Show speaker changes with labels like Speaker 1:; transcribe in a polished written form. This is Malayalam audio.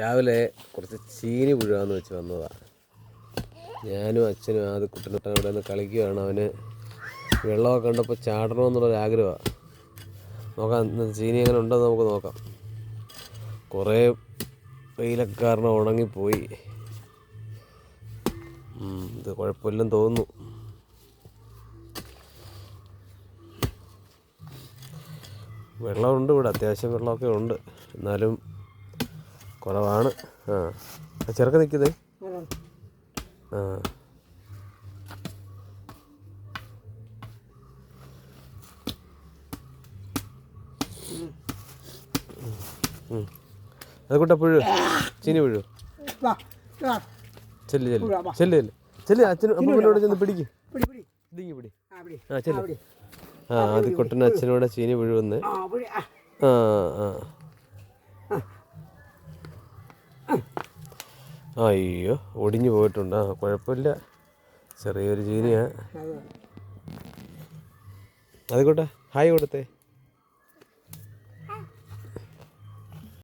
Speaker 1: രാവിലെ കുറച്ച് ചീനി പുഴുകാന്ന് വെച്ച് വന്നതാണ്. ഞാനും അച്ഛനും അത് കുട്ടനുട്ടൻ ഇവിടെ നിന്ന് കളിക്കുകയാണ്. അവന് വെള്ളമൊക്കെ കണ്ടപ്പോൾ ചാടണമെന്നുള്ളൊരാഗ്രഹമാണ്. നോക്കാം ഇന്നത്തെ ചീനി എങ്ങനെ ഉണ്ടെന്ന് നമുക്ക് നോക്കാം. കുറേ വെയിലൊക്കെ കാരണം ഉണങ്ങിപ്പോയി. ഇത് കുഴപ്പമില്ലെന്ന് തോന്നുന്നു. വെള്ളമുണ്ട് ഇവിടെ, അത്യാവശ്യം വെള്ളമൊക്കെ ഉണ്ട്, എന്നാലും കുറവാണ്. ചെറുക്ക നിൽക്കുന്നേ. അതുകൂട്ട പുഴു, ചീനി പുഴു. ചെല്ല് ചെല്ല് ചെല്ല് ചെല്ല് ചെല്ല്. അച്ഛനും അപ്പനോട് ചെന്ന് പിടിക്ക്. പിടി. ചെല്ല്. അത് കുട്ടനും അച്ഛനോടെ ചീനി പുഴുവന്ന്. അയ്യോ, ഒടിഞ്ഞു പോയിട്ടുണ്ട്. കുഴപ്പമില്ല, ചെറിയൊരു ചീനിയാ. അതുകൊട്ടെ ഹായ് കൊടുത്തേ.